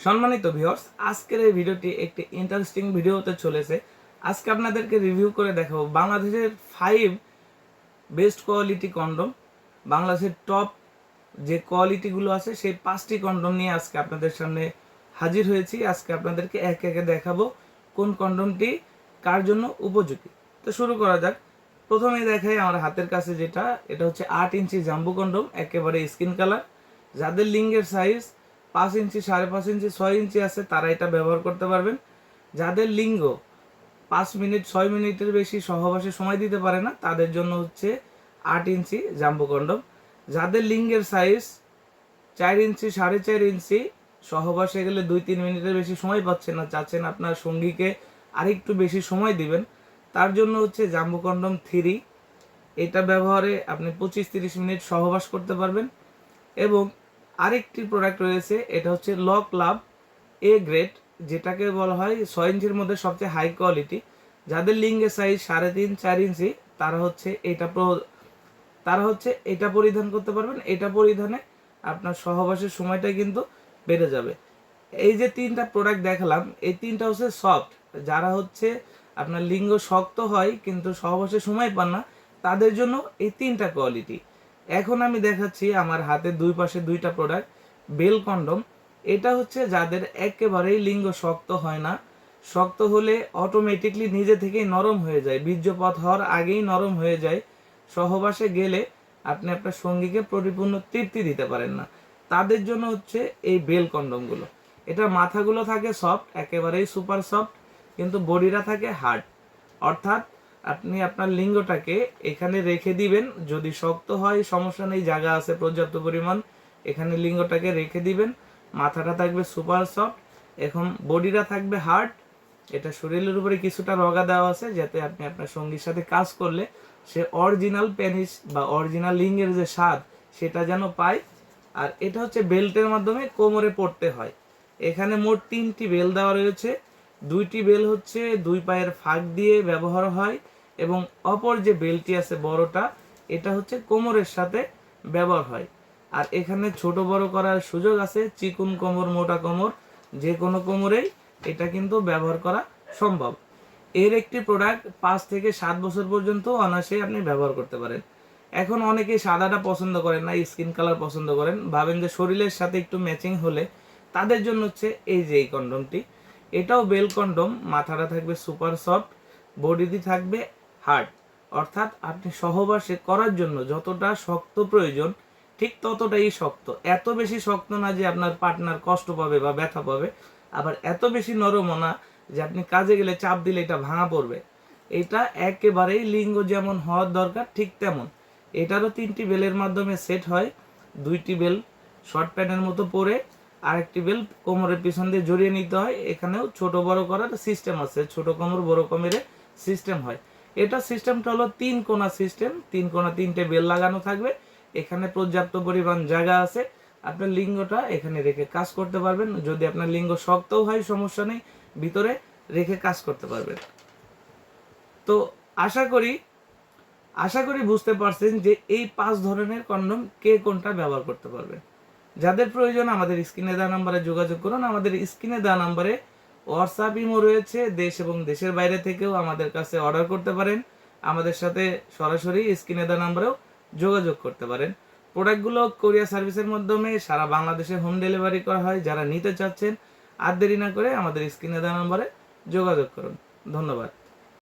সম্মানিত ভিউয়ার্স, আজকের এই ভিডিওটি একটি ইন্টারেস্টিং ভিডিও হতে চলেছে। আজকে আপনাদেরকে রিভিউ করে দেখাবো বাংলাদেশের 5 বেস্ট কোয়ালিটি কন্ডম। বাংলাদেশের টপ যে কোয়ালিটিগুলো আছে সেই 5টি কন্ডম নিয়ে আজকে আপনাদের সামনে হাজির হয়েছি। আজকে আপনাদেরকে একে একে দেখাবো কোন কন্ডমটি কার জন্য উপযোগী। তো শুরু করা যাক। প্রথমেই দেখাই আমার হাতের কাছে যেটা, এটা হচ্ছে 8 ইঞ্চি জাম্বো কন্ডম, একেবারে স্কিন কালার। যাদের লিঙ্গের সাইজ 5 ইঞ্চি, 5.5 ইঞ্চি, 6 ইঞ্চি আছে তারা এটা ব্যবহার করতে পারবেন। যাদের লিঙ্গ 5 মিনিট 6 মিনিটের বেশি সহবাসে সময় দিতে পারে না তাদের জন্য হচ্ছে 8 ইঞ্চি জাম্বো কন্ডম। যাদের লিঙ্গের সাইজ 4 ইঞ্চি, 4.5 ইঞ্চি, সহবাসে গেলে 2-3 মিনিটের বেশি সময় পাচ্ছেন না, চাচ্ছেন আপনার সঙ্গীকে আরেকটু বেশি সময় দিবেন, তার জন্য হচ্ছে জাম্বো কন্ডম 3। এটা ব্যবহারে আপনি 25-30 মিনিট সহবাস করতে পারবেন। এবং আরেকটি প্রোডাক্ট রয়েছে, এটা হচ্ছে লক লাভ এ গ্রেড, যেটাকে বলা হয় 6 ইঞ্চির মধ্যে সবচেয়ে হাই কোয়ালিটি। যাদের লিঙ্গের সাইজ 3.5-4 ইঞ্চি তারা হচ্ছে এটা পরিধান করতে পারবেন। এটা পরিধানে আপনার সহবাসের সময়টা কিন্তু বেড়ে যাবে। এই যে 3টা প্রোডাক্ট দেখালাম, এই 3টা হচ্ছে সফট। যারা হচ্ছে আপনার লিঙ্গ শক্ত হয় কিন্তু সহবাসের সময় পান না তাদের জন্য এই 3টা কোয়ালিটি। এখন আমি দেখাচ্ছি আমার হাতে দুই পাশে 2টা প্রোডাক্ট। বেল কন্ডম, এটা হচ্ছে যাদের একেবারেই লিঙ্গ শক্ত হয় না, শক্ত হলে অটোমেটিকলি নিজে থেকেই নরম হয়ে যায়, বীর্যপাত হওয়ার আগেই নরম হয়ে যায়, সহবাসে গেলে আপনি আপনার সঙ্গীকে পরিপূর্ণ তৃপ্তি দিতে পারেন না, তাদের জন্য হচ্ছে এই বেল কন্ডমগুলো। এটা মাথাগুলো থাকে সফট, একেবারেই সুপার সফট, কিন্তু বডিটা থাকে হার্ড। অর্থাৎ আপনি আপনার লিঙ্গটাকে এখানে রেখে দিবেন, যদি শক্ত হয় সমস্যা নেই, জায়গা আছে পর্যাপ্ত পরিমাণ, এখানে লিঙ্গটাকে রেখে দিবেন। মাথাটা থাকবে সুপার সফট, এখন বডিটা থাকবে হার্ড। এটা শরীরের উপরে কিছুটা রগা দেওয়া আছে যাতে আপনি আপনার সঙ্গীর সাথে কাজ করলে সে অরিজিনাল পেনিস বা অরিজিনাল লিঙ্গের যে স্বাদ সেটা যেন পায়। আর এটা হচ্ছে বেল্টের মাধ্যমে কোমরে পড়তে হয়। এখানে মোট 3টি বেল দেওয়া রয়েছে। 2টি বেল হচ্ছে 2 পায়ের ফাঁক দিয়ে ব্যবহার হয় এবং অপর যে বেলটি আছে বড়টা, এটা হচ্ছে কোমরের সাথে ব্যবহার হয়। আর এখানে ছোট বড় করার সুযোগ আছে, চিকুন কোমর, মোটা কোমর, যে কোনো কোমরেই এটা কিন্তু ব্যবহার করা সম্ভব। এর একটি প্রোডাক্ট 5 থেকে 7 বছর পর্যন্ত অনায়াসে আপনি ব্যবহার করতে পারেন। এখন অনেকেই সাদাটা পছন্দ করেন না, স্কিন কালার পছন্দ করেন, ভাবেন যে শরীরের সাথে একটু ম্যাচিং হলে, তাদের জন্য হচ্ছে এই যে এই কন্ডমটি। এটাও বেল কন্ডম, মাথাটা থাকবে সুপার সফট, বডিটি থাকবে হার্ড। অর্থাৎ আপনি সহবাসে করার জন্য যতটা শক্ত প্রয়োজন ঠিক ততটাই শক্ত, এত বেশি শক্ত না যে আপনার পার্টনার কষ্ট পাবে বা ব্যথা পাবে, আবার এত বেশি নরমও না যে আপনি কাজে গেলে চাপ দিলে এটা ভাঙা পড়বে। এটা একেবারেই লিঙ্গ যেমন হওয়ার দরকার ঠিক তেমন। এটারও 3টি বেলের মাধ্যমে সেট হয়। 2টি বেল শর্ট প্যান্টের মতো পরে, আরেকটি বেল কোমরের পিছন দিয়ে জড়িয়ে নিতে হয়। এখানেও ছোট বড় করার সিস্টেম আছে, ছোট কোমর বড় কোমরে সিস্টেম হয়। এটা সিস্টেমটা হলো 3 কোণা সিস্টেম, 3 কোণা 3টে বেল লাগানো থাকবে। এখানে পর্যাপ্ত পরিমাণ জায়গা আছে, আপনার লিঙ্গটা এখানে রেখে কাজ করতে পারবেন। যদি আপনার লিঙ্গ শক্তও হয় সমস্যা নেই, ভিতরে রেখে কাজ করতে পারবেন। তো আশা করি বুঝতে পারছেন যে এই 5 ধরনের কন্ডম কে কোনটা ব্যবহার করতে পারবে। যাদের প্রয়োজন আমাদের স্ক্রিনে দেওয়া নাম্বারে যোগাযোগ করুন। আমাদের স্ক্রিনে দেওয়া নাম্বারে হোয়াটসঅ্যাপ, ইমো রয়েছে। দেশ এবং দেশের বাইরে থেকেও আমাদের কাছে অর্ডার করতে পারেন। আমাদের সাথে সরাসরি স্ক্রিনে দেওয়া নাম্বারেও যোগাযোগ করতে পারেন। প্রোডাক্টগুলো কোরিয়ার সার্ভিসের মাধ্যমে সারা বাংলাদেশে হোম ডেলিভারি করা হয়। যারা নিতে চাচ্ছেন আর দেরি না করে আমাদের স্ক্রিনে দেওয়া নাম্বারে যোগাযোগ করুন। ধন্যবাদ।